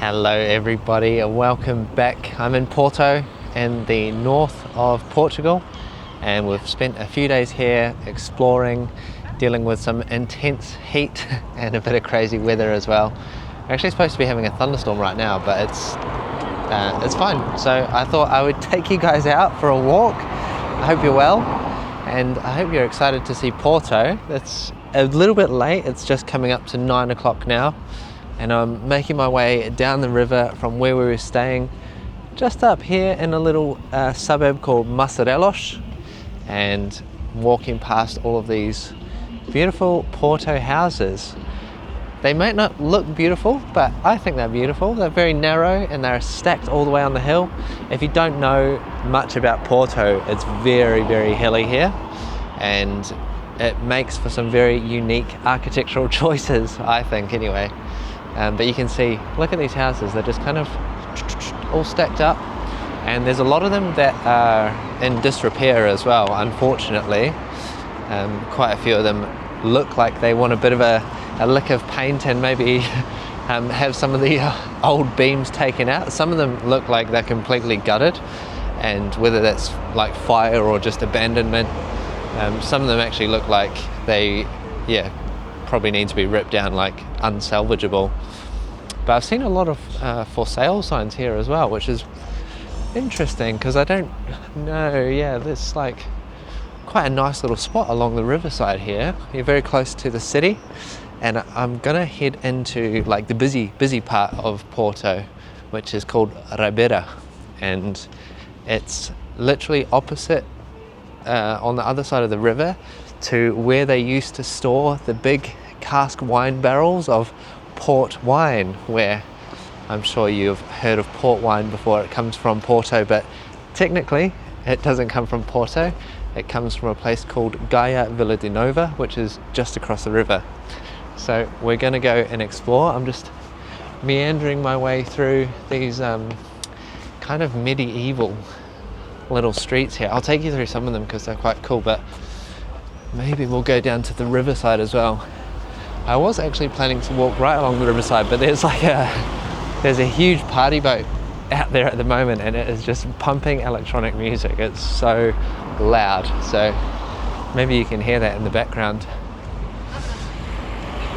Hello everybody and welcome back. I'm in Porto in the north of Portugal and we've spent a few days here exploring, dealing with some intense heat and a bit of crazy weather as well. We're actually supposed to be having a thunderstorm right now, but it's fine. So I thought I would take you guys out for a walk. I hope you're well and I hope you're excited to see Porto. It's a little bit late, it's just coming up to 9 o'clock now. And I'm making my way down the river from where we were staying, just up here in a little suburb called Massarelos, and walking past all of these beautiful Porto houses. They might not look beautiful, but I think they're beautiful. They're very narrow and they're stacked all the way on the hill. If you don't know much about Porto, it's very, very hilly here, and it makes for some very unique architectural choices, I think anyway. But you can see, look at these houses, they're just kind of all stacked up, and there's a lot of them that are in disrepair as well, unfortunately. Quite a few of them look like they want a bit of a lick of paint and maybe have some of the old beams taken out. Some of them look like they're completely gutted, and whether that's like fire or just abandonment, some of them actually look like they, probably need to be ripped down, like unsalvageable. But I've seen a lot of for sale signs here as well, which is interesting because I don't know, there's like quite a nice little spot along the riverside here. You're very close to the city, and I'm gonna head into like the busy part of Porto, which is called Ribeira, and it's literally opposite on the other side of the river to where they used to store the big cask wine barrels of port wine, where I'm sure you've heard of port wine before. It comes from Porto, but technically it doesn't come from Porto. It comes from a place called Gaia, Vila de Nova, which is just across the river. So we're going to go and explore. I'm just meandering my way through these kind of medieval little streets here. I'll take you through some of them because they're quite cool, but maybe we'll go down to the riverside as well. I was actually planning to walk right along the riverside, but there's a huge party boat out there at the moment, and it is just pumping electronic music. It's so loud, so maybe you can hear that in the background.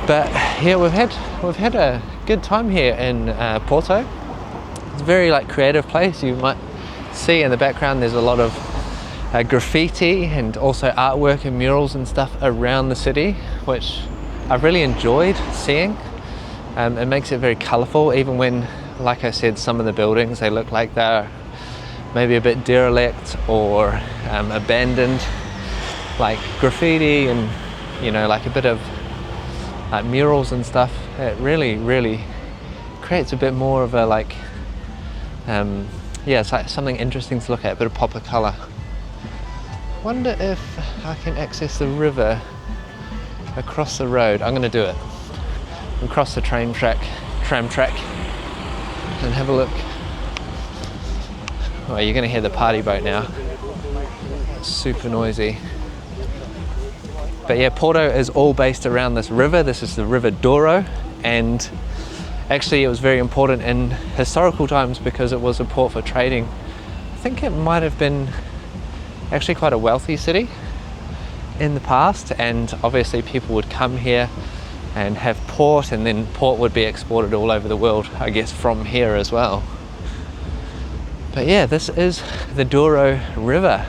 But yeah, we've had a good time here in Porto. It's a very creative place. You might see in the background there's a lot of graffiti and also artwork and murals and stuff around the city, which I've really enjoyed seeing. It makes it very colourful, even when, like I said, some of the buildings, they look like they're maybe a bit derelict or abandoned. Like graffiti and like a bit of murals and stuff, it really creates a bit more of a it's like something interesting to look at, a bit of pop of colour. Wonder if I can access the river across the road. I'm going to do it. And cross the tram track, and have a look. Oh, you're going to hear the party boat now. It's super noisy. But yeah, Porto is all based around this river. This is the River Douro, and actually it was very important in historical times because it was a port for trading. I think it might have been actually quite a wealthy city in the past, and obviously people would come here and have port, and then port would be exported all over the world, I guess, from here as well. But yeah, this is the Douro River,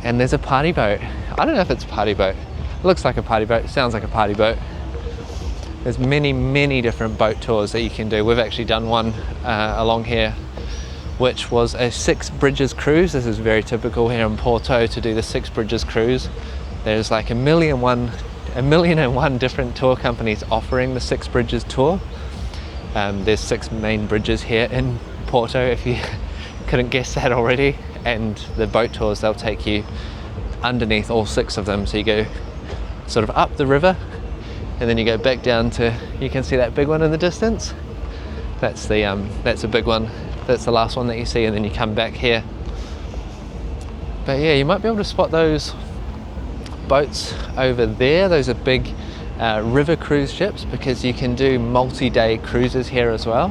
and there's a party boat. I don't know if it's a party boat. It looks like a party boat, sounds like a party boat. There's many different boat tours that you can do. We've actually done one along here, which was a 6 bridges cruise. This is very typical here in Porto to do the 6 bridges cruise. There's like a million and one different tour companies offering the 6 bridges tour. There's 6 main bridges here in Porto, if you couldn't guess that already. And the boat tours, they'll take you underneath all 6 of them. So you go sort of up the river, and then you go back down to, you can see that big one in the distance. That's a big one. That's the last one that you see, and then you come back here. But yeah, you might be able to spot those boats over there. Those are big river cruise ships, because you can do multi-day cruises here as well,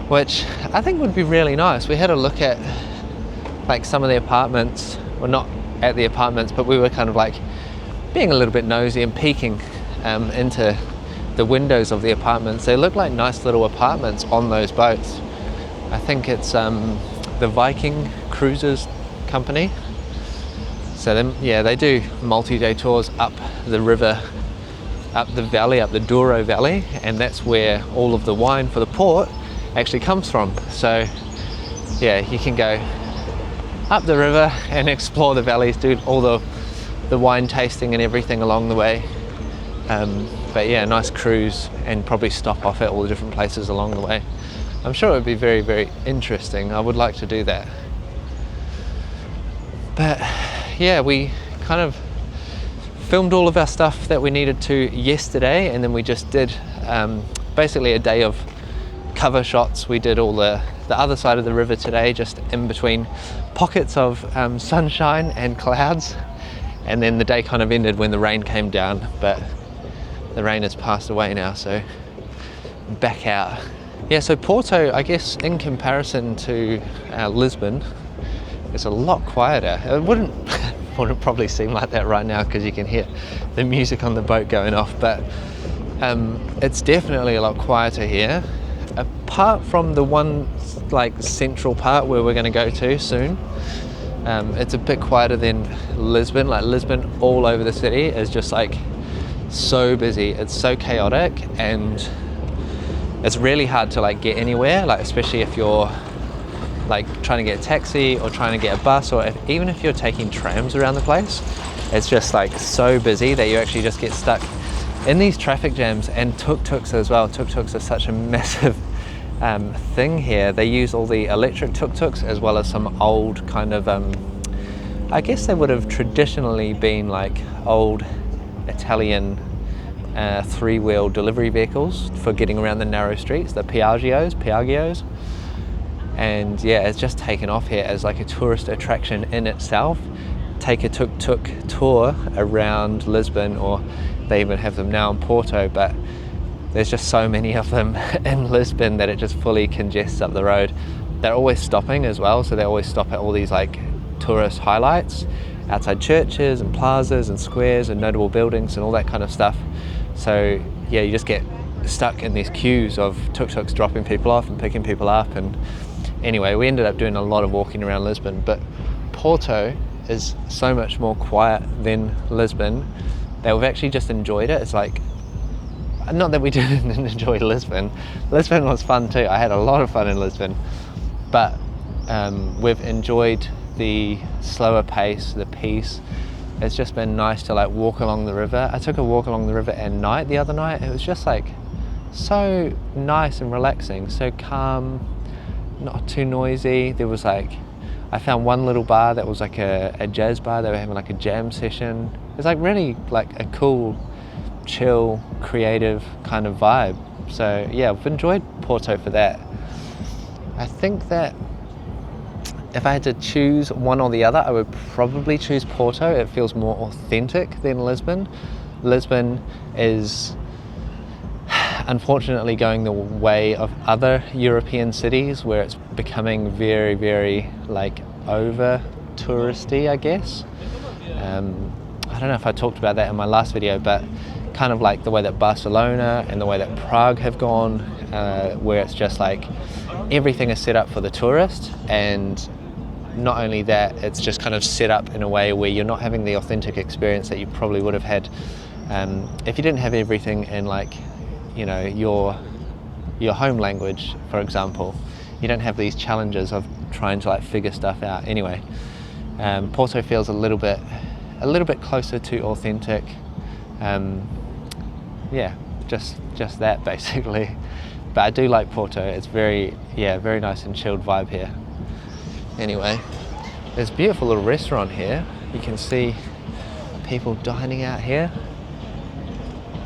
which I think would be really nice. We had a look at like some of the apartments, well, not at the apartments, but we were kind of like being a little bit nosy and peeking into the windows of the apartments. They look like nice little apartments on those boats. I think it's the Viking Cruises company. So then, yeah, they do multi-day tours up the river, up the valley, up the Douro Valley, and that's where all of the wine for the port actually comes from. So yeah, you can go up the river and explore the valleys, do all the wine tasting and everything along the way. But yeah, nice cruise, and probably stop off at all the different places along the way. I'm sure it would be very, very interesting. I would like to do that. But yeah, we kind of filmed all of our stuff that we needed to yesterday, and then we just did basically a day of cover shots. We did all the other side of the river today, just in between pockets of sunshine and clouds, and then the day kind of ended when the rain came down, but the rain has passed away now, so back out. Yeah, so Porto, I guess in comparison to Lisbon, is a lot quieter. It wouldn't probably seem like that right now because you can hear the music on the boat going off, but it's definitely a lot quieter here, apart from the one like central part where we're going to go to soon. It's a bit quieter than Lisbon. Like Lisbon, all over the city is just like so busy. It's so chaotic, and it's really hard to like get anywhere, like especially if you're like trying to get a taxi or trying to get a bus, or even if you're taking trams around the place. It's just like so busy that you actually just get stuck in these traffic jams. And tuk-tuks as well. Tuk-tuks are such a massive thing here. They use all the electric tuk-tuks as well as some old kind of I guess they would have traditionally been like old Italian three-wheel delivery vehicles for getting around the narrow streets, the Piaggios. And yeah, it's just taken off here as like a tourist attraction in itself. Take a tuk-tuk tour around Lisbon, or they even have them now in Porto, but there's just so many of them in Lisbon that it just fully congests up the road. They're always stopping as well, so they always stop at all these like tourist highlights outside churches and plazas and squares and notable buildings and all that kind of stuff. So yeah, you just get stuck in these queues of tuk-tuks dropping people off and picking people up. And anyway, we ended up doing a lot of walking around Lisbon, but Porto is so much more quiet than Lisbon that we've actually just enjoyed it. It's like, not that we didn't enjoy Lisbon. Lisbon was fun too. I had a lot of fun in Lisbon, but we've enjoyed the slower pace, the peace. It's just been nice to like walk along the river. I took a walk along the river at night the other night. It was just like so nice and relaxing, so calm, not too noisy. There was like, I found one little bar that was like a jazz bar. They were having like a jam session. It's like really like a cool, chill, creative kind of vibe. So yeah, I've enjoyed Porto for that. I think that if I had to choose one or the other, I would probably choose Porto. It feels more authentic than Lisbon. Lisbon is unfortunately going the way of other European cities, where it's becoming very, very like over touristy, I guess. I don't know if I talked about that in my last video, but kind of like the way that Barcelona and the way that Prague have gone, where it's just like everything is set up for the tourist, and not only that, it's just kind of set up in a way where you're not having the authentic experience that you probably would have had if you didn't have everything in like, you know, your home language, for example. You don't have these challenges of trying to like figure stuff out. Anyway, Porto feels a little bit closer to authentic. Yeah, just that basically. But I do like Porto. It's very nice and chilled vibe here. Anyway, there's a beautiful little restaurant here. You can see people dining out here.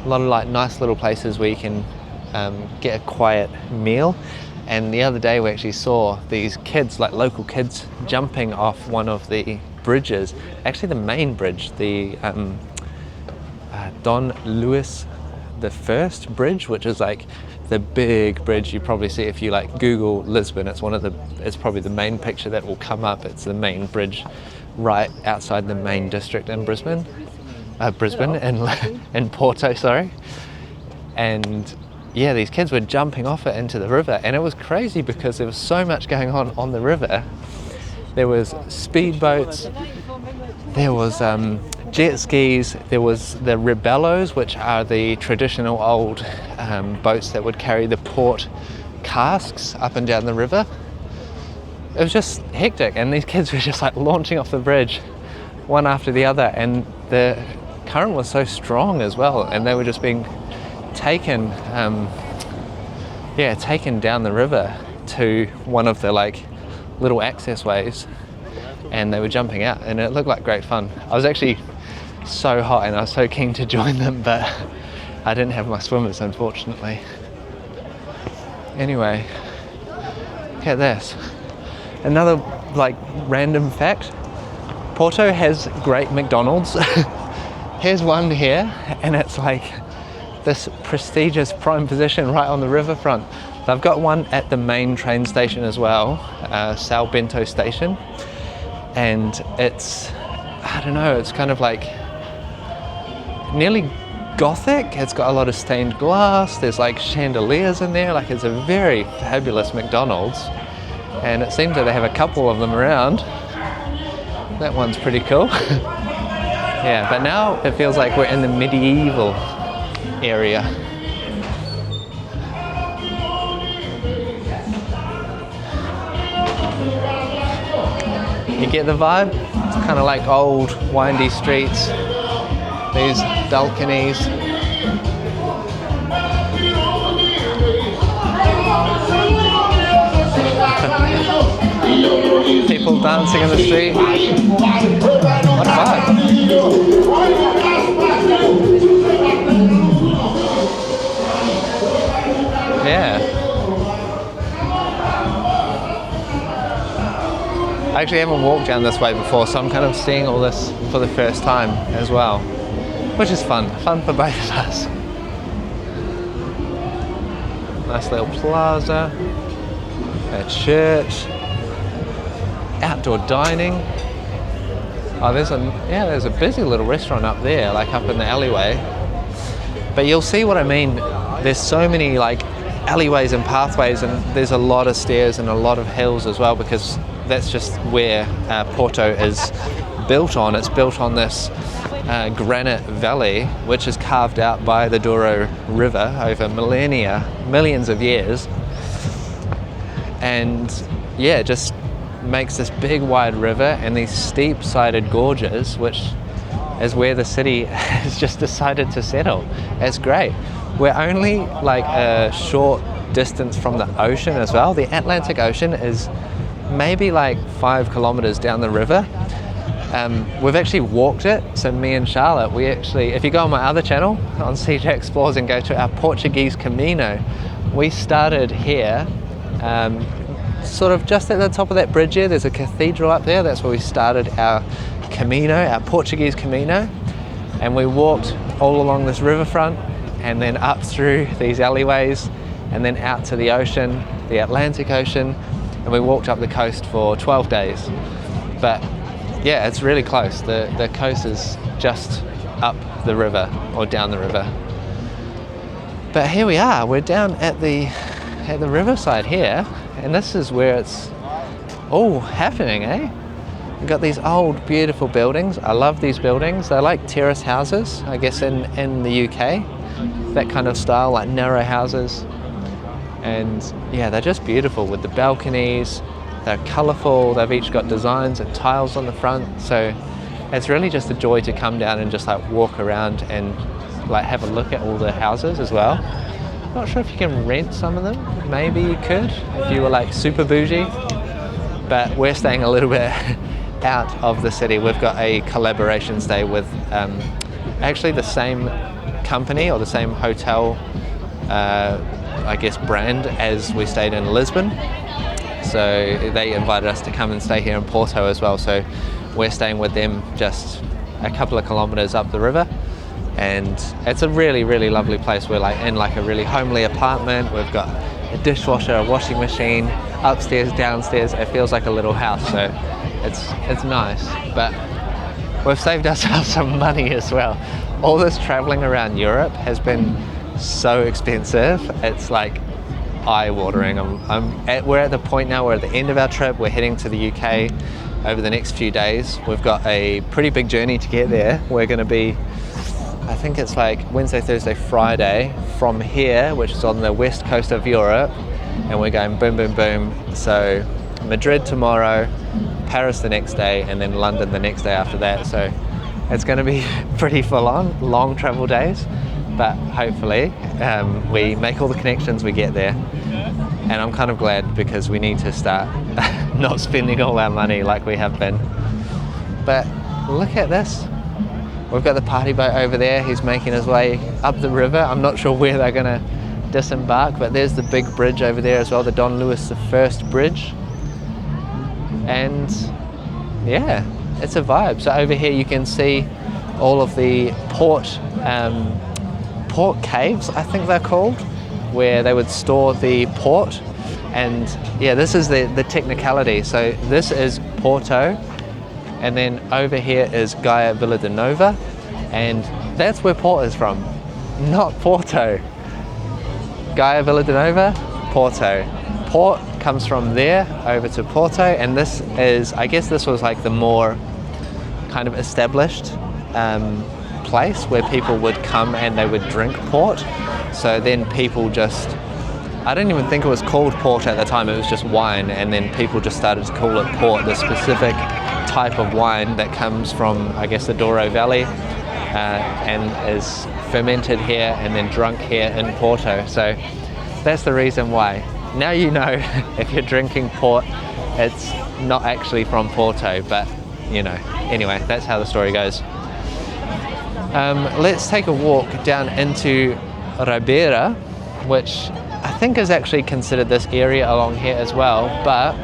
A lot of like nice little places where you can get a quiet meal. And the other day we actually saw these kids, like local kids, jumping off one of the bridges, actually the main bridge, the Don Luis the First Bridge, which is like the big bridge you probably see if you like Google Lisbon. It's probably the main picture that will come up. It's the main bridge right outside the main district in Brisbane in Porto, sorry. And yeah, these kids were jumping off it into the river, and it was crazy because there was so much going on the river. There was speedboats, there was jet skis, there was the Rebellos, which are the traditional old boats that would carry the port casks up and down the river. It was just hectic, and these kids were just like launching off the bridge one after the other, and the current was so strong as well, and they were just being taken down the river to one of the like little access ways, and they were jumping out, and it looked like great fun. I was actually so hot and I was so keen to join them, but I didn't have my swimmers, unfortunately. Anyway, look at this. Another like random fact, Porto has great McDonald's. Here's one here, and it's like this prestigious prime position right on the riverfront. They've got one at the main train station as well, São Bento station, and it's, I don't know, it's kind of like nearly gothic. It's got a lot of stained glass, there's like chandeliers in there, like it's a very fabulous McDonald's, and it seems that they have a couple of them around. That one's pretty cool. Yeah, but now it feels like we're in the medieval area. You get the vibe? It's kind of like old windy streets, these balconies. People dancing in the street. What a vibe. Yeah. I actually haven't walked down this way before, so I'm kind of seeing all this for the first time as well, which is fun for both of us. Nice little plaza, a church, outdoor dining. Oh, there's a busy little restaurant up there, like up in the alleyway. But you'll see what I mean. There's so many like alleyways and pathways, and there's a lot of stairs and a lot of hills as well, because that's just where Porto is built on. It's built on this granite valley, which is carved out by the Douro River over millions of years. And yeah, it just makes this big wide river and these steep sided gorges, which is where the city has just decided to settle. It's great. We're only like a short distance from the ocean as well. The Atlantic Ocean is maybe like 5 kilometers down the river. We've actually walked it, so me and Charlotte, we actually, if you go on my other channel on CJ Explores and go to our Portuguese Camino, we started here, sort of just at the top of that bridge here. There's a cathedral up there. That's where we started our Camino, our Portuguese Camino, and we walked all along this riverfront and then up through these alleyways and then out to the ocean, the Atlantic Ocean, and we walked up the coast for 12 days. But yeah, it's really close. The coast is just up the river or down the river. But here we are. We're down at the riverside here, and this is where it's all happening, eh? We've got these old, beautiful buildings. I love these buildings. They're like terrace houses, I guess, in the UK. That kind of style, like narrow houses. And yeah, they're just beautiful with the balconies. They're colourful. They've each got designs and tiles on the front. So it's really just a joy to come down and just like walk around and like have a look at all the houses as well. Not sure if you can rent some of them. Maybe you could if you were like super bougie. But we're staying a little bit out of the city. We've got a collaboration stay with actually the same company or the same hotel, I guess, brand as we stayed in Lisbon. So they invited us to come and stay here in Porto as well. So we're staying with them just a couple of kilometres up the river. and it's a really, really lovely place. We're like in like a really homely apartment. We've got a dishwasher, a washing machine, upstairs, downstairs. It feels like a little house, so it's nice. But we've saved ourselves some money as well. All this traveling around Europe has been so expensive. It's like eye-watering. We're at the point now, we're at the end of our trip. We're heading to the UK over the next few days. We've got a pretty big journey to get there. We're going to be, I think it's like Wednesday, Thursday, Friday from here, which is on the west coast of Europe, and we're going boom, boom, boom. So Madrid tomorrow, Paris the next day, and then London the next day after that. So it's going to be pretty full on, long travel days, but hopefully we make all the connections, we get there. And I'm kind of glad, because we need to start not spending all our money like we have been. But look at this. We've got the party boat over there. He's making his way up the river. I'm not sure where they're going to disembark, but there's the big bridge over there as well, the Don Luis I Bridge. And yeah, it's a vibe. So over here you can see all of the port caves, I think they're called, where they would store the port. And yeah, this is the technicality. So this is Porto, and then over here is Gaia Vila de Nova, and that's where Port is from, not Porto. Gaia Vila de Nova, Porto. Port comes from there over to Porto, and this is, I guess this was like the more kind of established place where people would come and they would drink port. So then people just, I didn't even think it was called port at the time, it was just wine, and then people just started to call it port, the specific type of wine that comes from, I guess, the Douro Valley and is fermented here and then drunk here in Porto. So that's the reason why. Now you know, if you're drinking port, it's not actually from Porto, but you know, anyway, that's how the story goes. Let's take a walk down into Ribeira, which I think is actually considered this area along here as well, but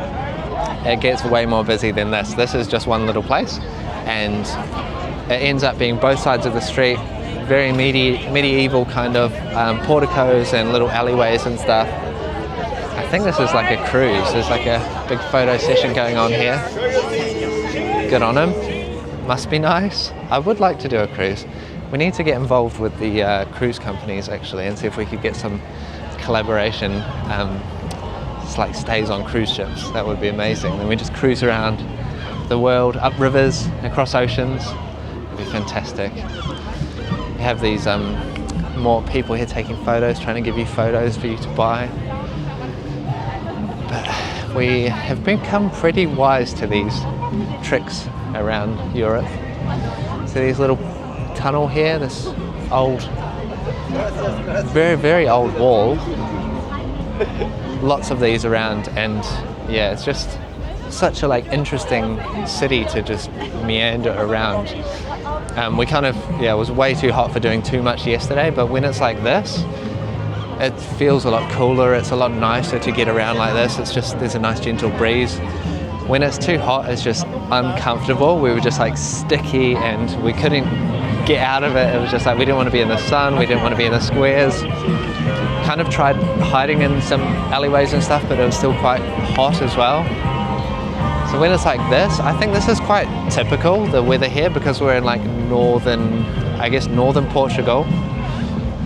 it gets way more busy than this. This is just one little place, and it ends up being both sides of the street, very medieval kind of porticos and little alleyways and stuff. I think this is like a cruise. There's like a big photo session going on here. Good on him. Must be nice. I would like to do a cruise. We need to get involved with the cruise companies actually and see if we could get some collaboration. It's like stays on cruise ships. That would be amazing. Then we just cruise around the world, up rivers, across oceans. It'd be fantastic. We have these more people here taking photos, trying to give you photos for you to buy. But we have become pretty wise to these tricks around Europe. So these little tunnel here, this old, very, very old wall. Lots of these around, and yeah, it's just such a like interesting city to just meander around. We kind of, yeah, it was way too hot for doing too much yesterday, but when it's like this, it feels a lot cooler. It's a lot nicer to get around like this. It's just, there's a nice gentle breeze. When it's too hot, it's just uncomfortable. We were just like sticky and we couldn't get out of it. It was just like we didn't want to be in the sun, we didn't want to be in the squares. Kind of tried hiding in some alleyways and stuff, but it was still quite hot as well. So when it's like this, I think this is quite typical, the weather here, because we're in like northern Portugal.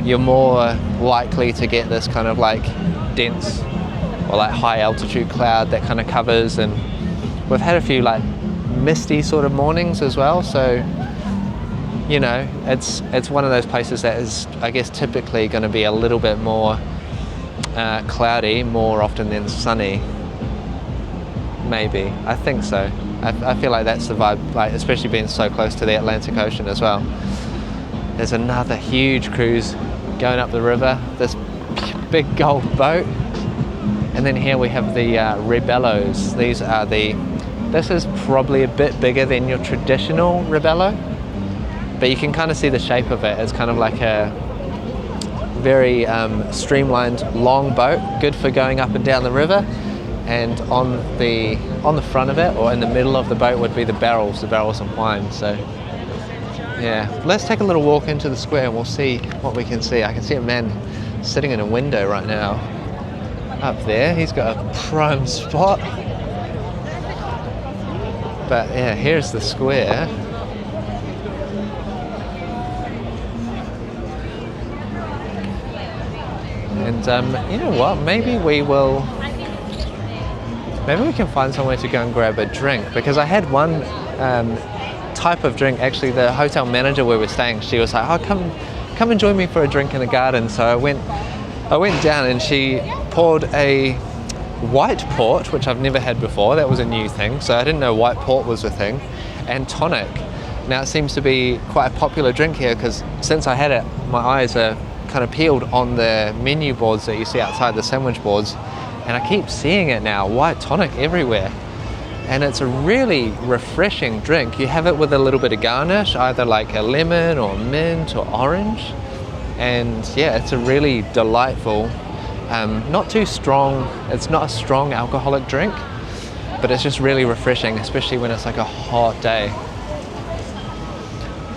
You're more likely to get this kind of like dense or like high altitude cloud that kind of covers, and we've had a few like misty sort of mornings as well. So, you know, it's one of those places that is, I guess, typically going to be a little bit more cloudy more often than sunny. Maybe, I think so. I feel like that's the vibe, like especially being so close to the Atlantic Ocean as well. There's another huge cruise going up the river, this big gold boat. And then here we have the Rebellos. This is probably a bit bigger than your traditional Rebello, but you can kind of see the shape of it. It's kind of like a very streamlined long boat, good for going up and down the river. And on the front of it, or in the middle of the boat, would be the barrels of wine. So Yeah, let's take a little walk into the square and we'll see what we can see. I can see a man sitting in a window right now. Up there, he's got a prime spot. But yeah, here's the square. And you know what, maybe we can find somewhere to go and grab a drink, because I had one type of drink. Actually, the hotel manager where we're staying, she was like, oh, come and join me for a drink in the garden. So I went down and she poured a white port, which I've never had before. That was a new thing, so I didn't know white port was a thing, and tonic. Now it seems to be quite a popular drink here, because since I had it, my eyes are kind of peeled on the menu boards that you see outside, the sandwich boards, and I keep seeing it now, white tonic everywhere. And it's a really refreshing drink. You have it with a little bit of garnish, either like a lemon or mint or orange. And yeah, it's a really delightful, not too strong, it's not a strong alcoholic drink, but it's just really refreshing, especially when it's like a hot day.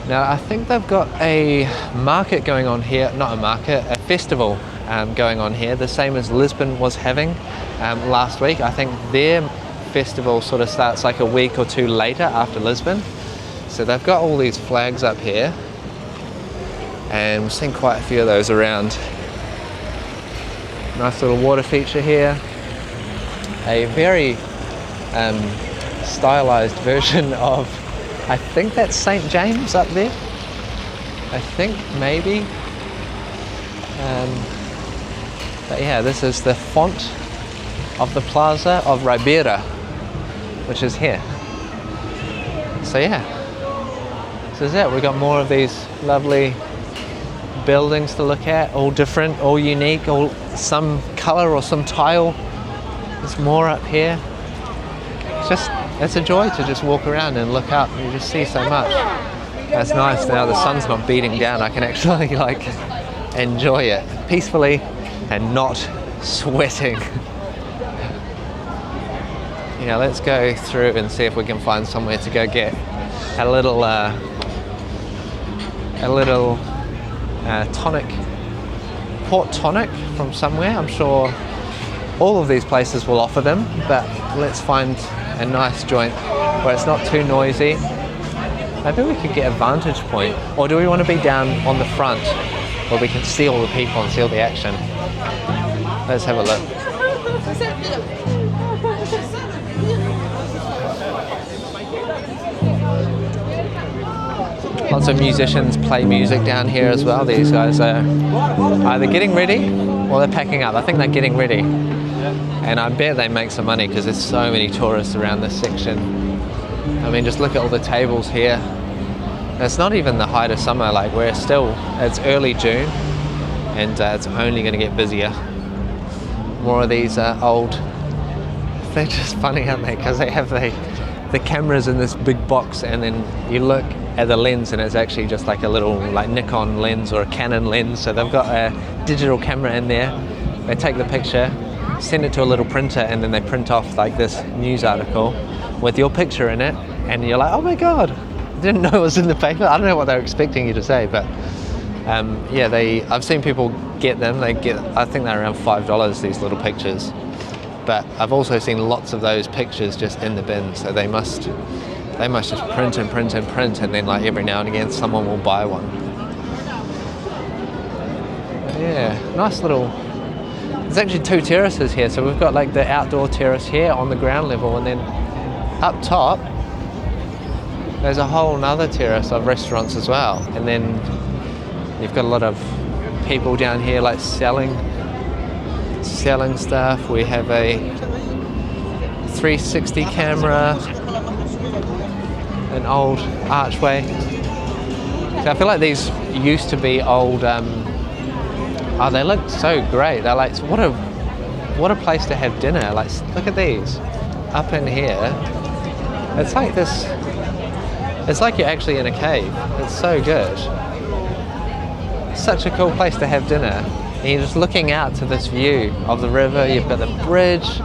Now I think they've got a market going on here, not a market, a festival going on here, the same as Lisbon was having last week. I think their festival sort of starts like a week or two later after Lisbon. So they've got all these flags up here, and we've seen quite a few of those around. Nice little water feature here. A very stylized version of, I think that's St. James up there. I think, maybe. But yeah, this is the font of the Plaza of Ribeira, which is here. So yeah, this is it. We've got more of these lovely buildings to look at, all different, all unique, all some color or some tile. There's more up here. It's a joy to just walk around and look up, and you just see so much. That's nice. Now the sun's not beating down, I can actually like enjoy it peacefully and not sweating. Yeah, let's go through and see if we can find somewhere to go get a little tonic, port tonic from somewhere. I'm sure all of these places will offer them, but let's find a nice joint where it's not too noisy. Maybe we could get a vantage point, or do we want to be down on the front where we can see all the people and see all the action? Let's have a look. Lots of musicians play music down here as well. These guys are either getting ready or they're packing up. I think they're getting ready. And I bet they make some money because there's so many tourists around this section. I mean, just look at all the tables here. And it's not even the height of summer, like it's early June, and it's only going to get busier. More of these old, they're just funny, aren't they? Because they have the cameras in this big box, and then you look at the lens and it's actually just like a little like Nikon lens or a Canon lens. So they've got a digital camera in there. They take the picture, send it to a little printer, and then they print off like this news article with your picture in it, and you're like, oh my god, I didn't know it was in the paper. I don't know what they were expecting you to say, but yeah, I've seen people get them. I think they're around $5, these little pictures. But I've also seen lots of those pictures just in the bin, so they must just print and print and print, and then like every now and again someone will buy one. But yeah, nice little. There's actually two terraces here, so we've got like the outdoor terrace here on the ground level, and then up top there's a whole nother terrace of restaurants as well, and then you've got a lot of people down here like selling stuff. We have a 360 camera, an old archway. So I feel like these used to be old. Oh, they look so great. They're like, what a place to have dinner. Like, look at these up in here. It's like this. It's like you're actually in a cave. It's so good. Such a cool place to have dinner. And you're just looking out to this view of the river. You've got the bridge.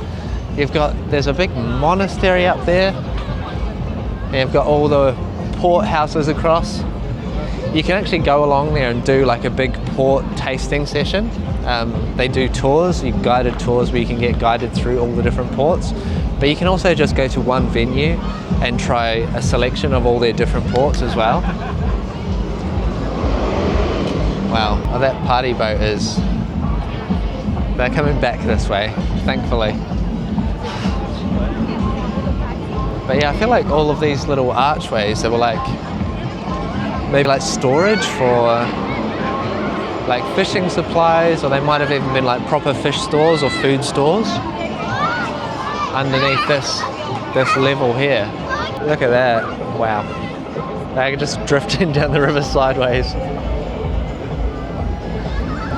There's a big monastery up there. And you've got all the port houses across. you can actually go along there and do like a big port tasting session. They do tours, guided tours where you can get guided through all the different ports, but you can also just go to one venue and try a selection of all their different ports as well. Wow, oh, that party boat is, they're coming back this way, thankfully. But yeah, I feel like all of these little archways, they were like, maybe like storage for like fishing supplies, or they might have even been like proper fish stores or food stores underneath this level here. Look at that, wow. They're just drifting down the river sideways.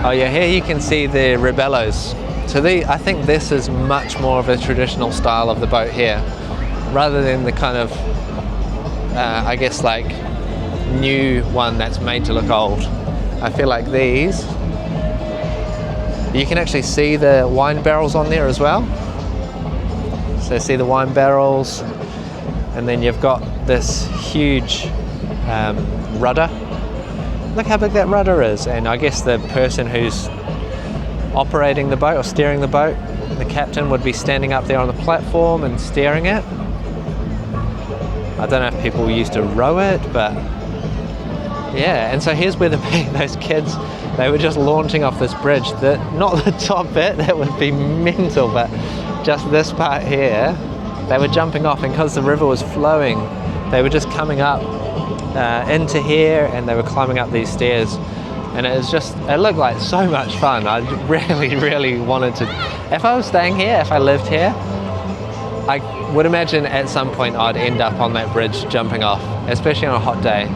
Oh yeah, here you can see the rebellos. So I think this is much more of a traditional style of the boat here, rather than the kind of, I guess like new one that's made to look old. I feel like these, you can actually see the wine barrels on there as well. So see the wine barrels, and then you've got this huge rudder. Look how big that rudder is, and I guess the person who's operating the boat or steering the boat, the captain, would be standing up there on the platform and steering it. I don't know if people used to row it, but yeah. And so here's where those kids, they were just launching off this bridge. Not the top bit, that would be mental, but just this part here, they were jumping off, and because the river was flowing, they were just coming up into here, and they were climbing up these stairs, and it looked like so much fun. I really wanted to, if I was staying here, if I lived here, I would imagine at some point I'd end up on that bridge jumping off, especially on a hot day.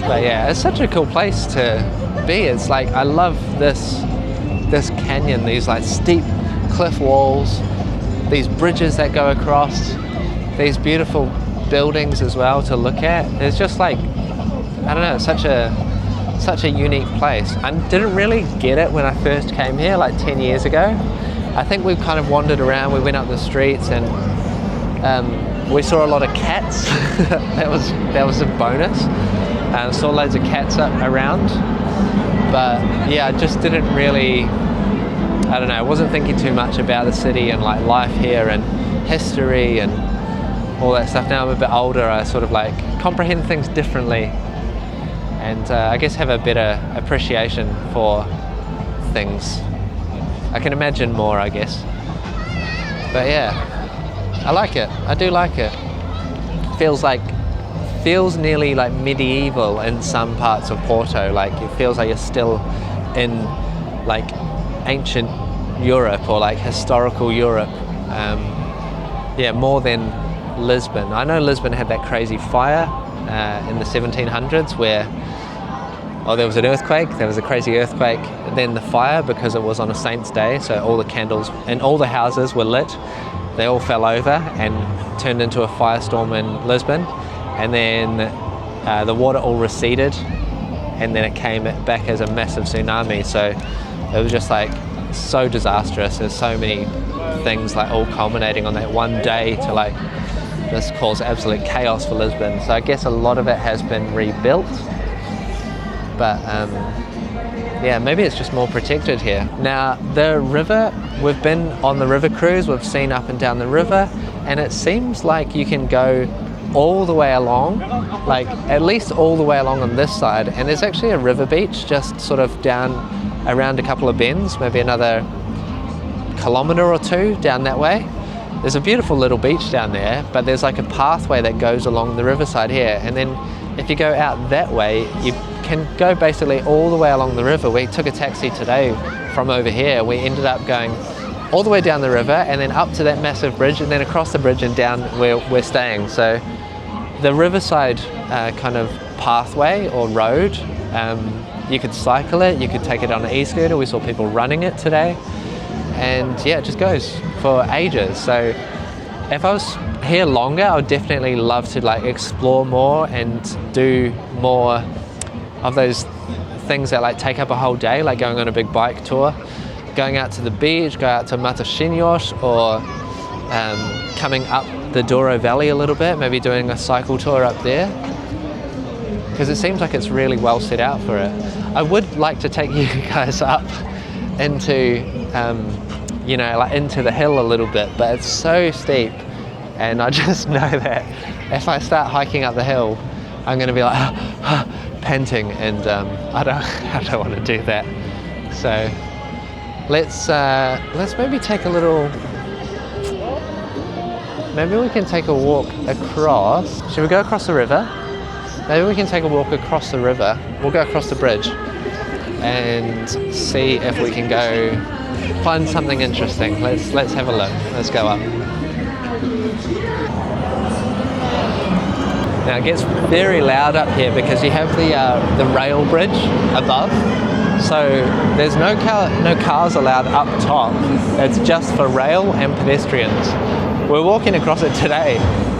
But yeah, it's such a cool place to be. It's like, I love this canyon, these like steep cliff walls, these bridges that go across, these beautiful buildings as well to look at. It's just like, I don't know, it's such a unique place. I didn't really get it when I first came here like 10 years ago. I think we kind of wandered around, we went up the streets, and we saw a lot of cats. that was a bonus. Saw loads of cats up around, but yeah, I just didn't really, I don't know, I wasn't thinking too much about the city and like life here and history and all that stuff. Now I'm a bit older, I sort of like comprehend things differently, and I guess have a better appreciation for things. I can imagine more, I guess. But yeah, I like it. I do like it. Feels nearly like medieval in some parts of Porto. Like it feels like you're still in like ancient Europe or like historical Europe. Yeah, more than Lisbon. I know Lisbon had that crazy fire in the 1700s where, there was an earthquake, there was a crazy earthquake, and then the fire, because it was on a saint's day, so all the candles in all the houses were lit, they all fell over and turned into a firestorm in Lisbon, and then the water all receded, and then it came back as a massive tsunami. So it was just like so disastrous. There's so many things like all culminating on that one day to like this cause absolute chaos for Lisbon. So I guess a lot of it has been rebuilt. But yeah, maybe it's just more protected here. Now the river, we've been on the river cruise, we've seen up and down the river, and it seems like you can go all the way along, like at least all the way along on this side, and there's actually a river beach just sort of down around a couple of bends, maybe another kilometre or two down that way. There's a beautiful little beach down there, but there's like a pathway that goes along the riverside here, and then if you go out that way, you can go basically all the way along the river. We took a taxi today from over here. We ended up going all the way down the river and then up to that massive bridge and then across the bridge and down where we're staying. So the riverside kind of pathway or road, you could cycle it, you could take it on an e-scooter. We saw people running it today, and yeah, it just goes for ages. So if I was here longer, I would definitely love to like explore more and do more of those things that like take up a whole day, like going on a big bike tour, going out to the beach, go out to Matosinhos, or coming up the Douro Valley a little bit, maybe doing a cycle tour up there. because it seems like it's really well set out for it. I would like to take you guys up into, you know, like into the hill a little bit, but it's so steep, and I just know that if I start hiking up the hill, I'm going to be like panting, and I don't want to do that. So let's maybe take a little. Maybe we can take a walk across. Should we go across the river? Maybe we can take a walk across the river. We'll go across the bridge and see if we can go find something interesting. Let's have a look. Let's go up. Now it gets very loud up here because you have the rail bridge above. So there's no cars allowed up top. It's just for rail and pedestrians. We're walking across it today,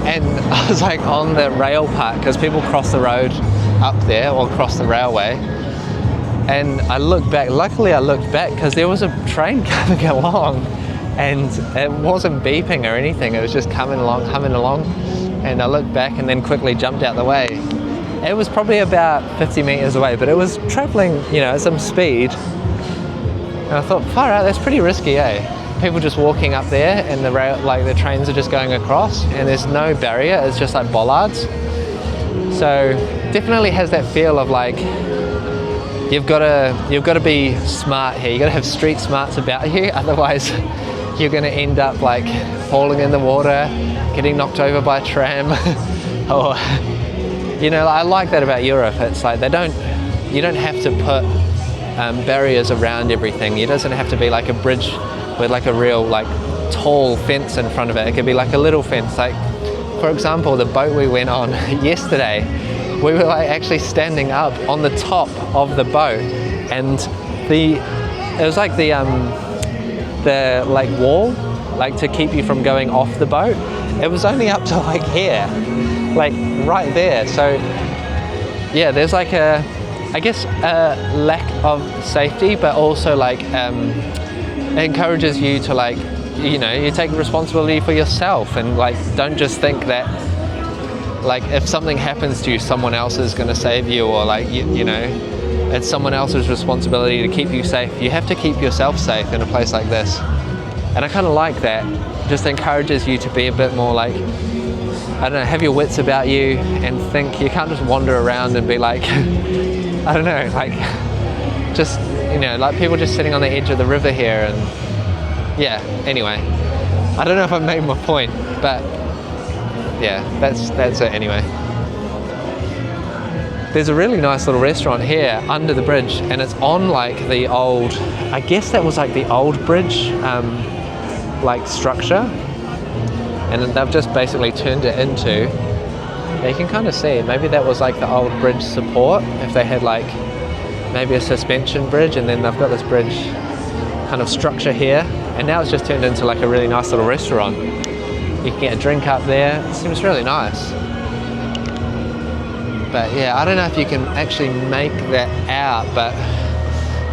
and I was like on the rail part because people cross the road up there or cross the railway. And I looked back. Luckily, I looked back because there was a train coming along, and it wasn't beeping or anything. It was just coming along. And I looked back and then quickly jumped out the way. It was probably about 50 meters away, but it was traveling, you know, at some speed. And I thought, far out, that's pretty risky, eh? People just walking up there, and the rail, like the trains are just going across, and there's no barrier. It's just like bollards. So definitely has that feel of like you've got to be smart here. You got to have street smarts about you, otherwise you're going to end up like falling in the water, getting knocked over by a tram, or you know, I like that about Europe. It's like you don't have to put barriers around everything. It doesn't have to be like a bridge with like a real like tall fence in front of it. It could be like a little fence. Like for example, the boat we went on yesterday, we were like actually standing up on the top of the boat, and it was like the like wall, like to keep you from going off the boat. It was only up to like here, like right there. So yeah, there's like a lack of safety, but also like it encourages you to like, you know, you take responsibility for yourself, and like don't just think that like if something happens to you, someone else is going to save you, or like you know, it's someone else's responsibility to keep you safe. You have to keep yourself safe in a place like this, and I kind of like that. Just encourages you to be a bit more like, I don't know, have your wits about you and think. You can't just wander around and be like I don't know, like just, you know, like people just sitting on the edge of the river here. And yeah, anyway, I don't know if I made my point, but yeah, that's it anyway. There's a really nice little restaurant here under the bridge, and it's on like the old, I guess that was like the old bridge like structure, and they've just basically turned it into, you can kind of see maybe that was like the old bridge support, if they had like maybe a suspension bridge, and then they've got this bridge kind of structure here, and now it's just turned into like a really nice little restaurant. You can get a drink up there. It seems really nice. But yeah, I don't know if you can actually make that out, but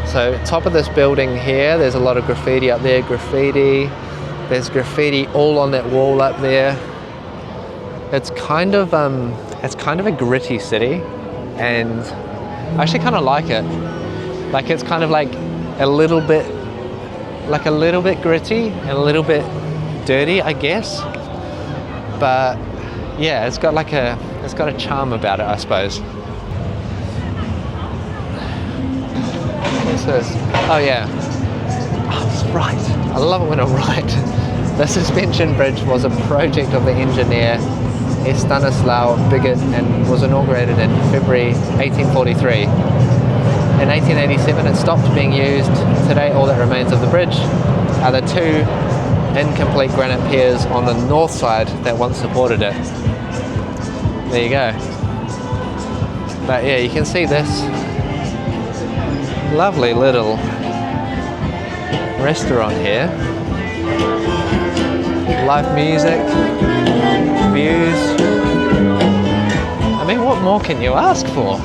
so top of this building here, there's a lot of graffiti up there. There's graffiti all on that wall up there. It's kind of a gritty city, and I actually kind of like it. Like it's kind of like a little bit gritty and a little bit dirty, I guess. But yeah, it's got a charm about it, I suppose. What's this? Oh yeah. Oh, it's right. I love it when I'm right. The suspension bridge was a project of the engineer Stanislaw Bigot and was inaugurated in February 1843. In 1887 it stopped being used. Today all that remains of the bridge are the two incomplete granite piers on the north side that once supported it. There you go. But yeah, you can see this lovely little restaurant here. Live music, views. I mean, what more can you ask for?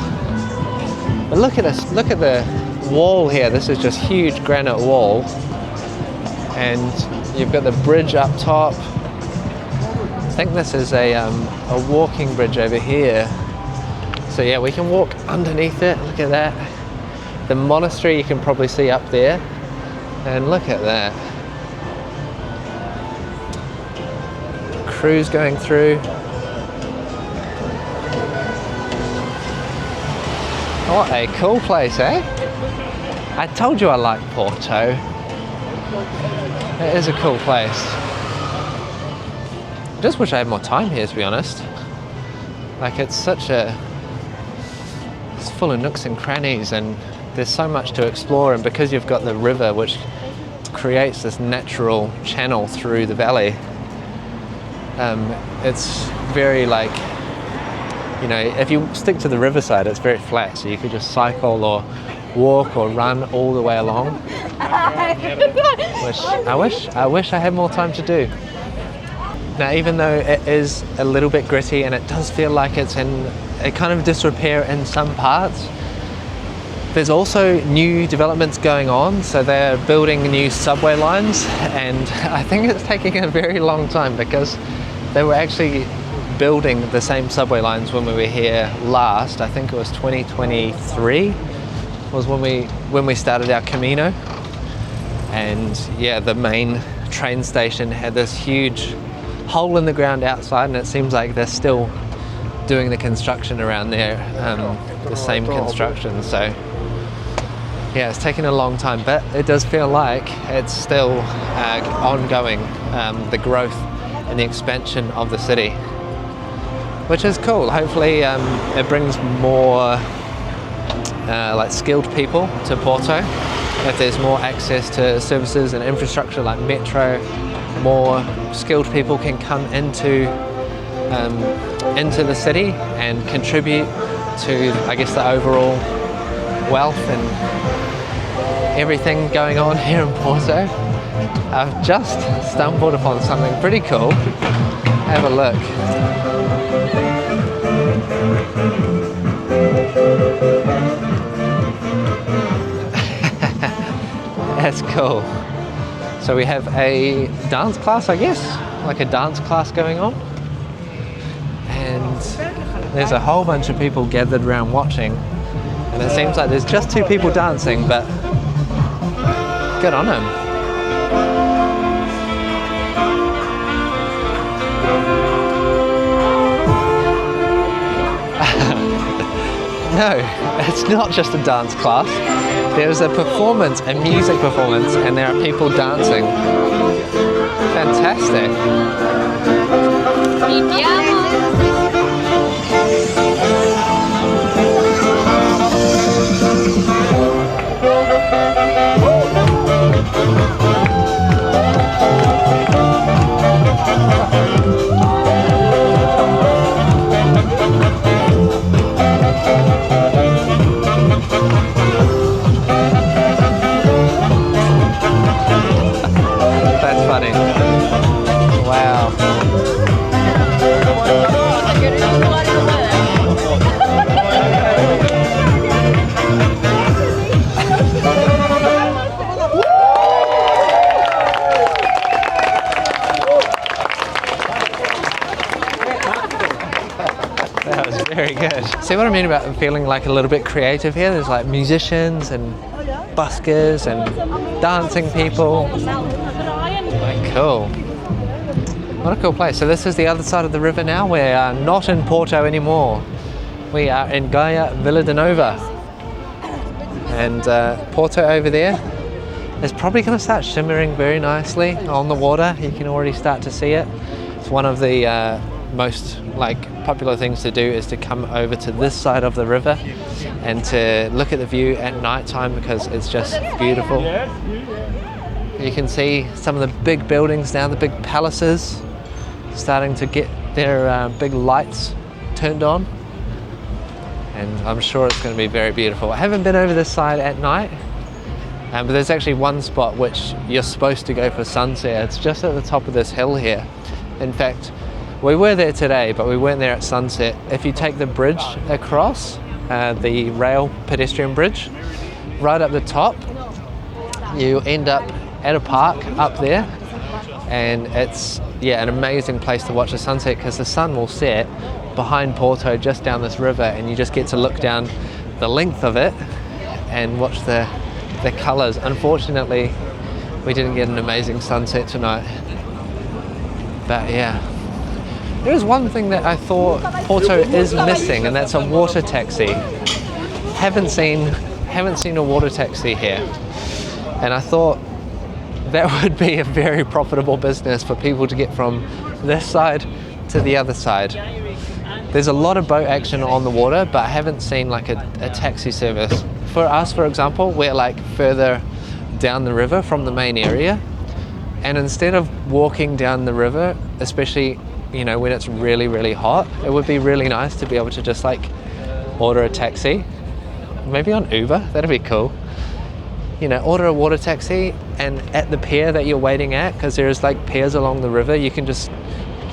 But look at this, look at the wall here. This is just huge granite wall, and you've got the bridge up top. I think this is a walking bridge over here. So So yeah, we can walk underneath it. Look at that. The monastery you can probably see up there. And look at that. Cruise going through. What a cool place, eh? I told you I like Porto. It is a cool place. I just wish I had more time here, to be honest. Like, it's full of nooks and crannies, and there's so much to explore, and because you've got the river which creates this natural channel through the valley, it's very like, you know, if you stick to the riverside, it's very flat, so you could just cycle or walk or run all the way along. Which I wish I had more time to do. Now, even though it is a little bit gritty and it does feel like it's in a kind of disrepair in some parts, there's also new developments going on. So they're building new subway lines, and I think it's taking a very long time because they were actually building the same subway lines when we were here last. I think it was 2023 was when we started our Camino. And yeah, the main train station had this huge hole in the ground outside, and it seems like they're still doing the construction around there, the same construction. So yeah, it's taken a long time, but it does feel like it's still ongoing, the growth and the expansion of the city, which is cool. Hopefully it brings more like skilled people to Porto. If there's more access to services and infrastructure like metro, more skilled people can come into the city and contribute to, I guess, the overall wealth and everything going on here in Porto. I've just stumbled upon something pretty cool. Have a look. That's cool. So we have a dance class, I guess, like a dance class going on. And there's a whole bunch of people gathered around watching. And it seems like there's just 2 people dancing, but good on them. No, it's not just a dance class. There's a performance, a music performance, and there are people dancing. Fantastic. That's funny. Wow. That was very good. See what I mean about feeling like a little bit creative here? There's like musicians and buskers and dancing people. Cool. What a cool place. So this is the other side of the river now. We're not in Porto anymore. We are in Gaia, Vila de Nova. And Porto over there is probably going to start shimmering very nicely on the water. You can already start to see it. It's one of the most popular things to do is to come over to this side of the river and to look at the view at night time, because it's just beautiful. You can see some of the big buildings now, the big palaces, starting to get their big lights turned on. And I'm sure it's going to be very beautiful. I haven't been over this side at night, but there's actually one spot which you're supposed to go for sunset. It's just at the top of this hill here. In fact, we were there today, but we weren't there at sunset. If you take the bridge across, the rail pedestrian bridge, right up the top, you end up at a park up there, and it's an amazing place to watch the sunset because the sun will set behind Porto, just down this river, and you just get to look down the length of it and watch the colours. Unfortunately, we didn't get an amazing sunset tonight. But yeah, there is one thing that I thought Porto is missing, and that's a water taxi. Haven't seen a water taxi here, and I thought that would be a very profitable business for people to get from this side to the other side. There's a lot of boat action on the water, but I haven't seen like a taxi service. For us, for example, we're like further down the river from the main area, and instead of walking down the river, especially, you know, when it's really, really hot, it would be really nice to be able to just like order a taxi, maybe on Uber. That'd be cool. You know, order a water taxi, and at the pier that you're waiting at, because there's like piers along the river, you can just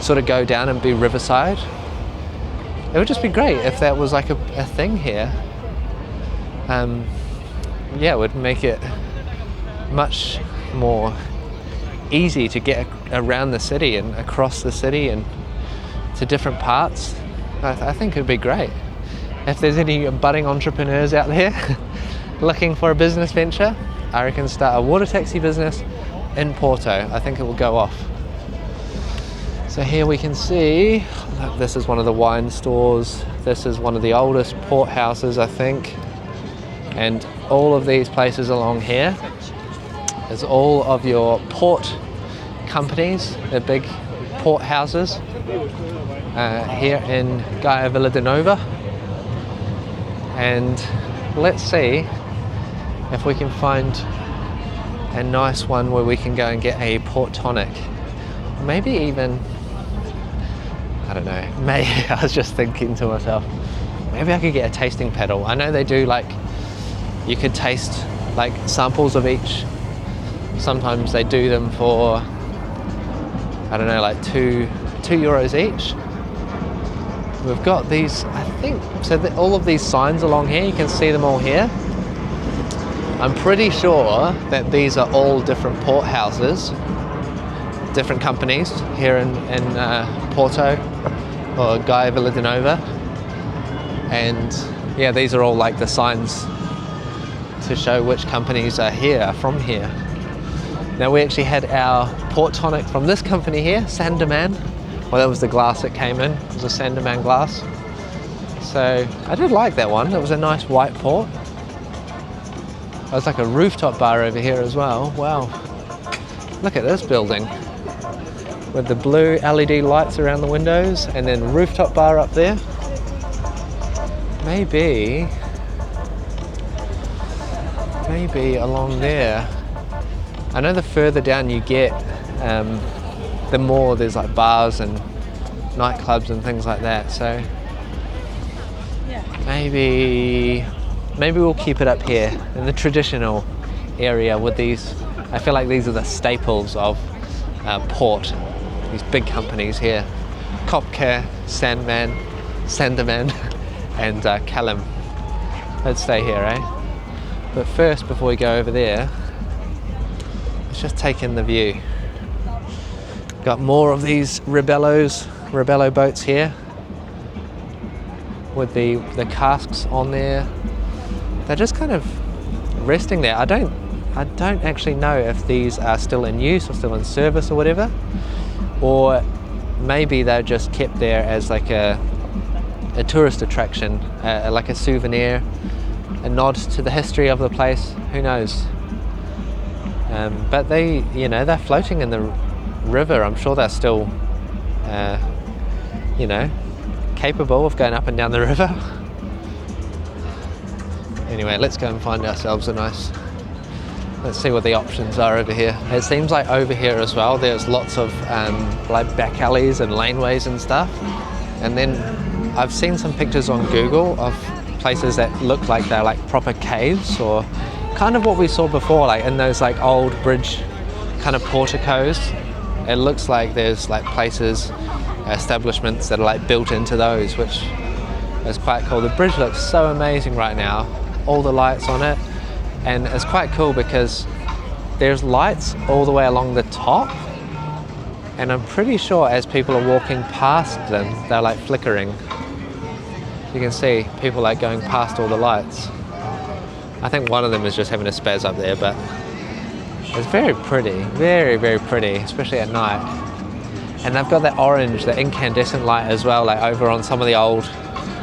sort of go down and be riverside. It would just be great if that was like a thing here. Yeah, it would make it much more easy to get around the city and across the city and to different parts. I think it would be great. If there's any budding entrepreneurs out there looking for a business venture, I reckon start a water taxi business in Porto. I think it will go off. So here we can see, look, this is one of the wine stores. This is one of the oldest port houses, I think. And all of these places along here is all of your port companies, the big port houses here in Gaia, Vila de Nova. And let's see if we can find a nice one where we can go and get a port tonic. Maybe even, I don't know, maybe I was just thinking to myself, maybe I could get a tasting paddle. I know they do, like, you could taste like samples of each. Sometimes they do them for, I don't know, like €2 each. We've got these, I think, so all of these signs along here, you can see them all here. I'm pretty sure that these are all different port houses, different companies here in Porto or Gaia Vila de Nova. And yeah, these are all like the signs to show which companies are here, from here. Now, we actually had our port tonic from this company here, Sandeman. Well, that was the glass it came in. It was a Sandeman glass. So I did like that one. It was a nice white port. There's like a rooftop bar over here as well. Wow. Look at this building with the blue LED lights around the windows, and then rooftop bar up there. Maybe along there. I know the further down you get, the more there's like bars and nightclubs and things like that. So maybe we'll keep it up here in the traditional area with these. I feel like these are the staples of port. These big companies here: Kopke, Sandeman, and Callum. Let's stay here, eh? But first, before we go over there, let's just take in the view. Got more of these Ribello boats here with the casks on there. They're just kind of resting there. I don't actually know if these are still in use or still in service or whatever, or maybe they're just kept there as like a tourist attraction, like a souvenir, a nod to the history of the place. Who knows? But they're floating in the river. I'm sure they're still, capable of going up and down the river. Anyway, let's go and find ourselves a nice. Let's see what the options are over here. It seems like over here as well, there's lots of like back alleys and laneways and stuff. And then I've seen some pictures on Google of places that look like they're like proper caves, or kind of what we saw before, like in those like old bridge kind of porticos. It looks like there's like places, establishments that are like built into those, which is quite cool. The bridge looks so amazing right now, all the lights on it, and it's quite cool because there's lights all the way along the top, and I'm pretty sure as people are walking past them, they're like flickering. You can see people like going past all the lights. I think one of them is just having a spaz up there, but it's very pretty, very, very pretty, especially at night. And they've got that orange, the incandescent light as well, like over on some of the old,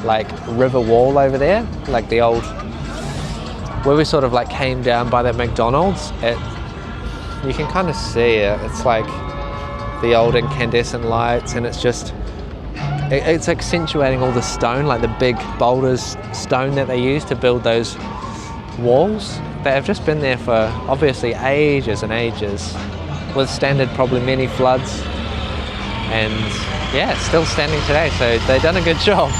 like river wall over there, like the old, where we sort of like came down by that McDonald's. You can kind of see it. It's like the old incandescent lights, and it's just, it's accentuating all the stone, like the big boulders stone that they use to build those walls that have just been there for obviously ages and ages, withstanded probably many floods, and yeah, still standing today. So they've done a good job.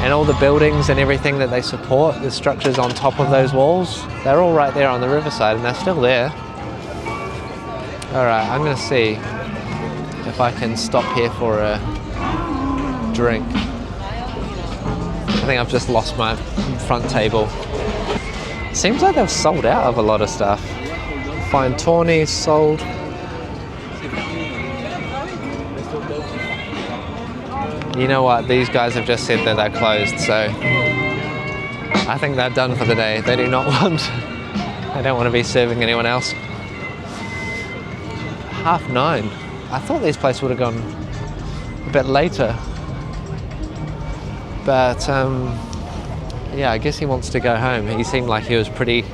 And all the buildings and everything that they support, the structures on top of those walls, they're all right there on the riverside, and they're still there. All right, I'm gonna see if I can stop here for a drink. I think I've just lost my front table. Seems like they've sold out of a lot of stuff. Fine Tawny sold. You know what? These guys have just said that they're closed, so I think they're done for the day. They do not want, they don't want to be serving anyone else. 9:30. I thought this place would have gone a bit later. But yeah, I guess he wants to go home. He seemed like he was pretty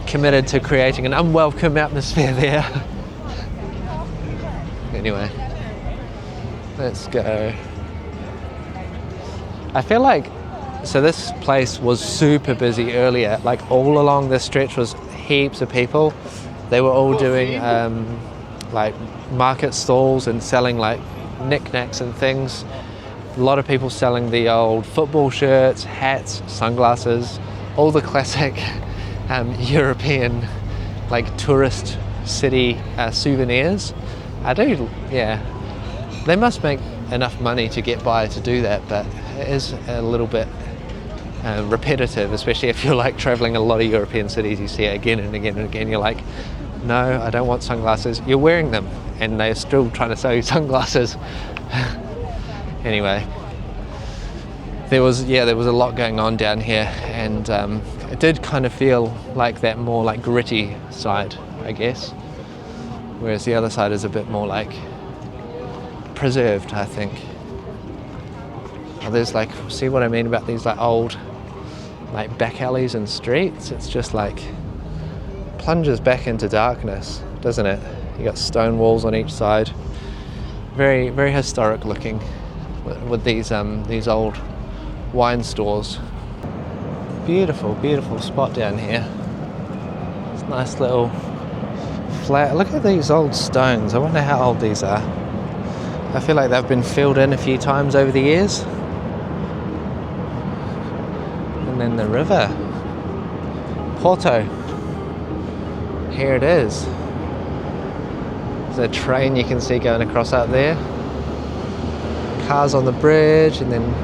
committed to creating an unwelcome atmosphere there. Anyway, let's go. I feel like, so this place was super busy earlier, like all along this stretch was heaps of people. They were all doing like market stalls and selling like knickknacks and things. A lot of people selling the old football shirts, hats, sunglasses, all the classic European like tourist city souvenirs. Yeah. They must make enough money to get by to do that, but it is a little bit repetitive, especially if you're like traveling a lot of European cities. You see it again and again and again. You're like, no, I don't want sunglasses. You're wearing them, and they're still trying to sell you sunglasses. Anyway, there was a lot going on down here, and it did kind of feel like that more like gritty side, I guess, whereas the other side is a bit more like preserved, I think. There's like, see what I mean about these like old like back alleys and streets? It's just like plunges back into darkness, doesn't it? You got stone walls on each side, very, very historic looking, with these old wine stores. Beautiful, beautiful spot down here. It's a nice little flat. Look at these old stones. I wonder how old these are. I feel like they've been filled in a few times over the years. And then the river, Porto. Here it is. There's a train you can see going across out there. Cars on the bridge, and then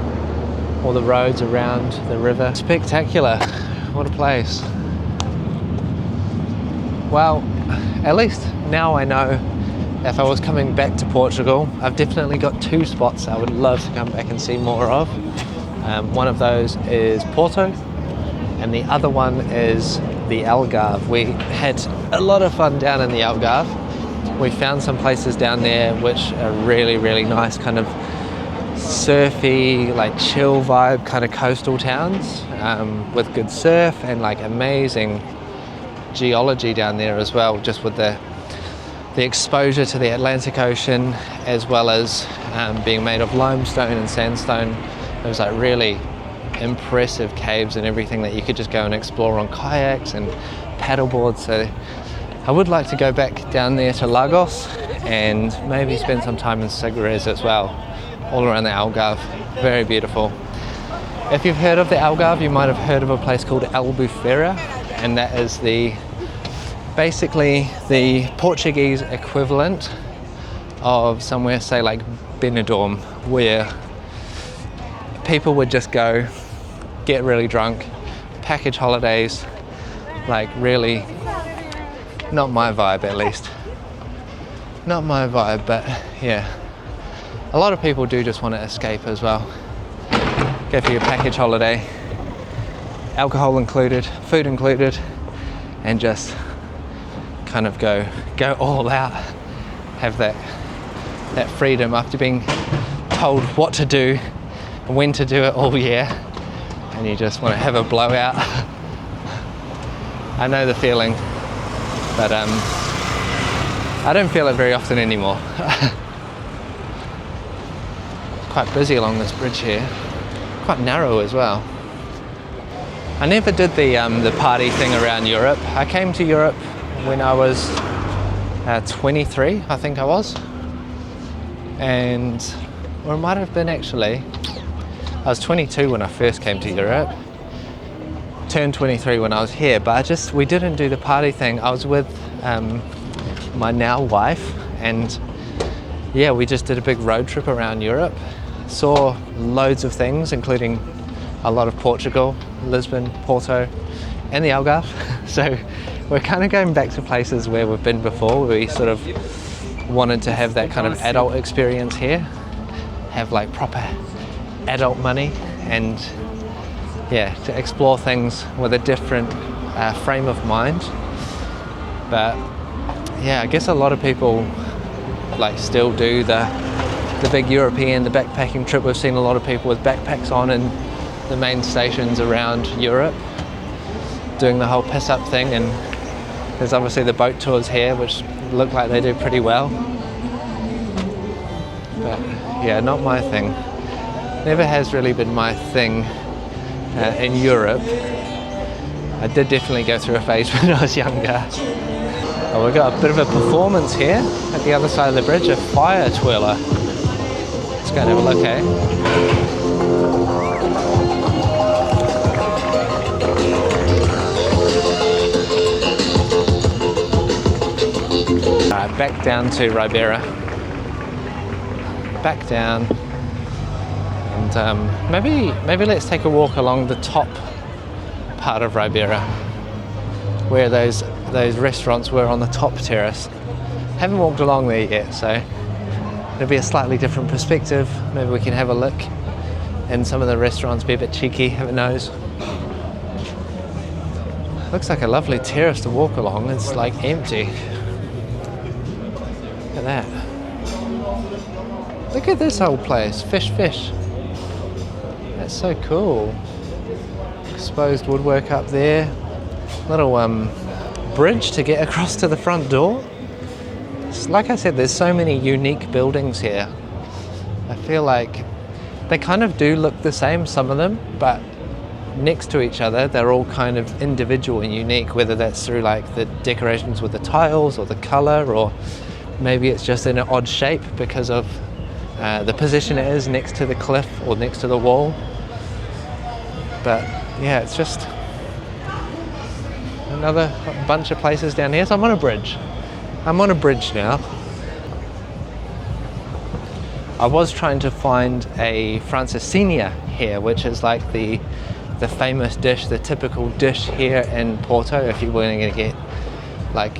all the roads around the river. Spectacular. What a place. Well, at least now I know if I was coming back to Portugal, I've definitely got two spots I would love to come back and see more of. One of those is Porto, and the other one is the Algarve. We had a lot of fun down in the Algarve. We found some places down there which are really, really nice, kind of surfy, like chill vibe kind of coastal towns, with good surf and like amazing geology down there as well, just with the exposure to the Atlantic Ocean, as well as being made of limestone and sandstone. There was like really impressive caves and everything that you could just go and explore on kayaks and paddleboards. So I would like to go back down there to Lagos and maybe spend some time in Sigres as well, all around the Algarve. Very beautiful. If you've heard of the Algarve, you might have heard of a place called Albufeira, and that is basically the Portuguese equivalent of somewhere, say like Benidorm, where people would just go, get really drunk, package holidays, like really, not my vibe at least. Not my vibe, but yeah. A lot of people do just want to escape as well. go for your package holiday, alcohol included, food included, and just kind of go all out, have that freedom after being told what to do and when to do it all year, and you just want to have a blowout. I know the feeling, but I don't feel it very often anymore. Quite busy along this bridge here, quite narrow as well. I never did the party thing around Europe. I came to Europe when I was 23, I think I was, or it might have been actually, I was 22 when I first came to Europe, turned 23 when I was here, but we didn't do the party thing. I was with my now wife, and yeah, we just did a big road trip around Europe, saw loads of things, including a lot of Portugal, Lisbon, Porto, and the Algarve. So we're kind of going back to places where we've been before. We sort of wanted to have that kind of adult experience here, have like proper adult money, and yeah, to explore things with a different frame of mind. But yeah, I guess a lot of people like still do the big European, the backpacking trip. We've seen a lot of people with backpacks on in the main stations around Europe doing the whole piss up thing, and there's obviously the boat tours here which look like they do pretty well, but yeah, not my thing. Never has really been my thing in Europe. I did definitely go through a phase when I was younger. Oh, we've got a bit of a performance here at the other side of the bridge, a fire twirler. Let's go and have a look, eh? Back down to Ribeira, back down, and maybe let's take a walk along the top part of Ribeira, where those restaurants were on the top terrace. Haven't walked along there yet, so it'll be a slightly different perspective. Maybe we can have a look in some of the restaurants, be a bit cheeky, have a nose. Looks like a lovely terrace to walk along. It's like empty. Look at that. Look at this whole place. Fish. That's so cool. Exposed woodwork up there. Little bridge to get across to the front door. Like I said, there's so many unique buildings here. I feel like they kind of do look the same, some of them, but next to each other they're all kind of individual and unique, whether that's through like the decorations with the tiles or the colour, or maybe it's just in an odd shape because of the position it is next to the cliff or next to the wall. But yeah, it's just another bunch of places down here. So I'm on a bridge. I'm on a bridge now. I was trying to find a francesinha here, which is like the famous dish, the typical dish here in Porto, if you're willing to get like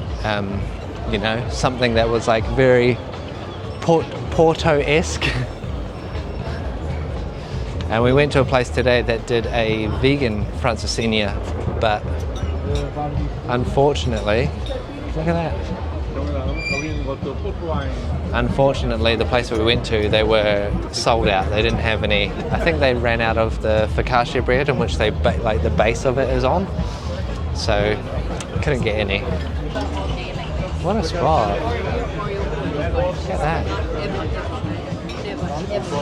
you know, something that was like very Porto-esque. And we went to a place today that did a vegan francesinha, but unfortunately, look at that. Unfortunately, the place we went to, they were sold out. They didn't have any. I think they ran out of the focaccia bread, in which they like the base of it is on, so couldn't get any. What a spot! Look at that.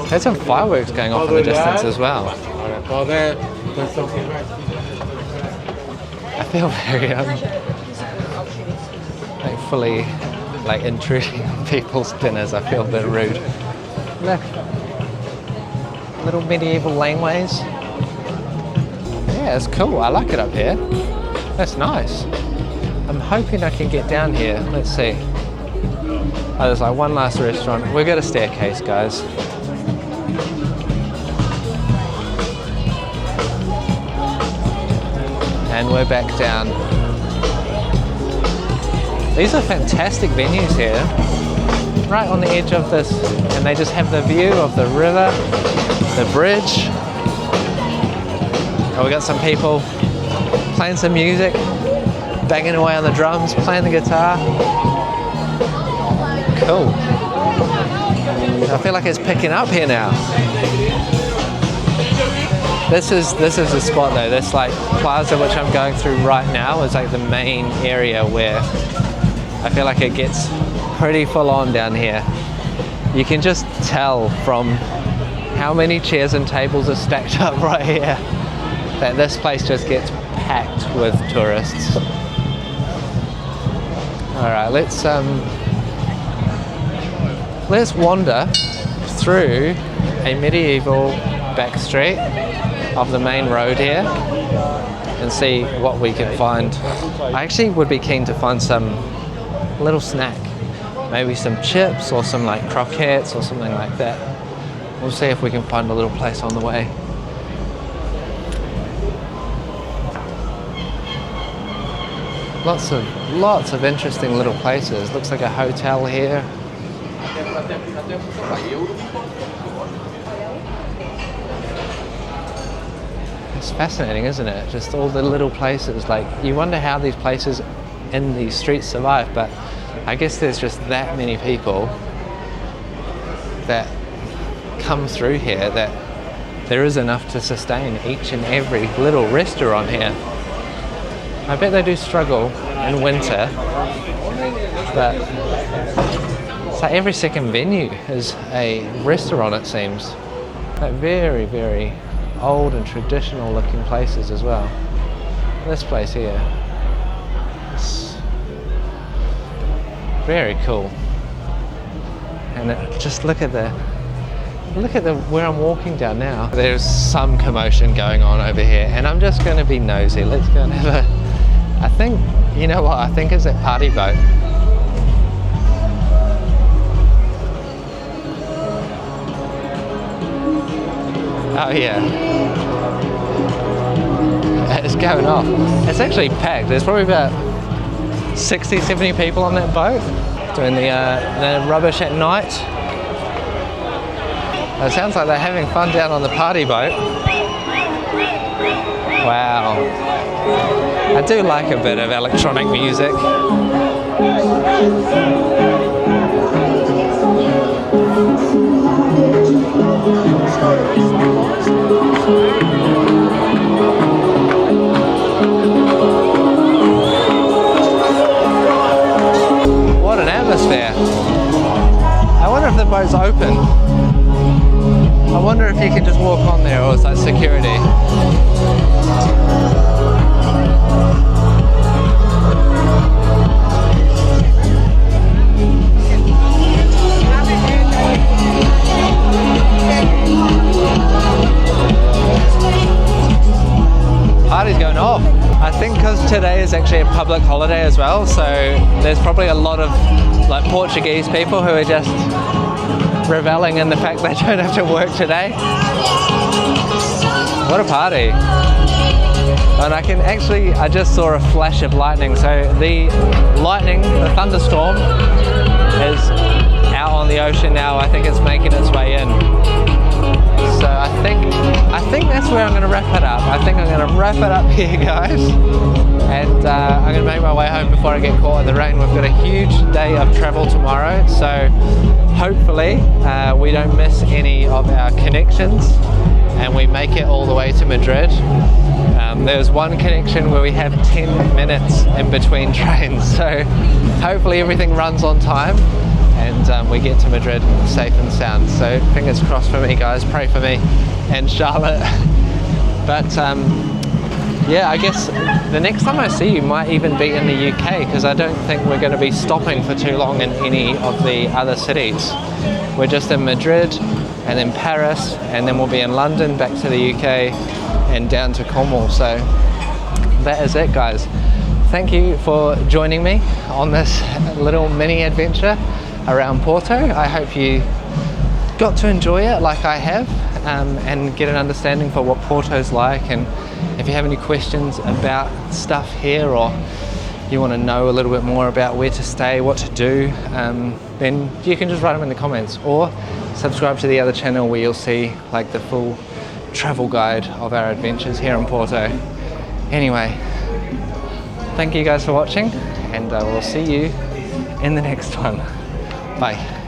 There's some fireworks going off in the distance as well. I feel very like fully like intruding on people's dinners. I feel a bit rude. Look, little medieval laneways. Yeah, it's cool. I like it up here. That's nice. I'm hoping I can get down here. Let's see. Oh, there's like one last restaurant. We've got a staircase, guys. And we're back down. These are fantastic venues here, right on the edge of this, and they just have the view of the river, the bridge, And we got some people playing some music, banging away on the drums, playing the guitar. Cool. I feel like it's picking up here now. This is the spot though. This like plaza which I'm going through right now is like the main area where I feel like it gets pretty full on down here. You can just tell from how many chairs and tables are stacked up right here that this place just gets packed with tourists. Alright, let's wander through a medieval back street of the main road here and see what we can find. I actually would be keen to find some little snack, maybe some chips or some like croquettes or something like that. We'll see if we can find a little place on the way. Lots of interesting little places. Looks like a hotel here. It's fascinating, isn't it? Just all the little places. Like, you wonder how these places in these streets survive, but I guess there's just that many people that come through here that there is enough to sustain each and every little restaurant here. I bet they do struggle in winter, but it's like every second venue is a restaurant, it seems. Like very, very old and traditional looking places as well. This place here, it's very cool. And just look at where I'm walking down now. There's some commotion going on over here, and I'm just going to be nosy. Let's go and have I think, you know what, I think it's that party boat. Oh yeah. It's going off. It's actually packed. There's probably about 60, 70 people on that boat doing the rubbish at night. It sounds like they're having fun down on the party boat. Wow. I do like a bit of electronic music. What an atmosphere. I wonder if the boat's open. I wonder if you can just walk on there or it's like security. Party's going off. I think because today is actually a public holiday as well, so there's probably a lot of like Portuguese people who are just reveling in the fact they don't have to work today. What a party. And I just saw a flash of lightning, so the thunderstorm is out on the ocean now. I think it's making its way in. So I think that's where I'm going to wrap it up. I think I'm going to wrap it up here, guys. And I'm going to make my way home before I get caught in the rain. We've got a huge day of travel tomorrow, so hopefully we don't miss any of our connections and we make it all the way to Madrid. There's one connection where we have 10 minutes in between trains, so hopefully everything runs on time and we get to Madrid safe and sound. So fingers crossed for me, guys. Pray for me and Charlotte. But yeah, I guess the next time I see you might even be in the UK, because I don't think we're going to be stopping for too long in any of the other cities. We're just in Madrid and then Paris, and then we'll be in London, back to the UK and down to Cornwall. So that is it, guys. Thank you for joining me on this little mini adventure around Porto. I hope you got to enjoy it like I have, and get an understanding for what Porto's like. And if you have any questions about stuff here, or you want to know a little bit more about where to stay, what to do, then you can just write them in the comments, or subscribe to the other channel where you'll see like the full travel guide of our adventures here in Porto. Anyway, thank you guys for watching, and I will see you in the next one. Bye.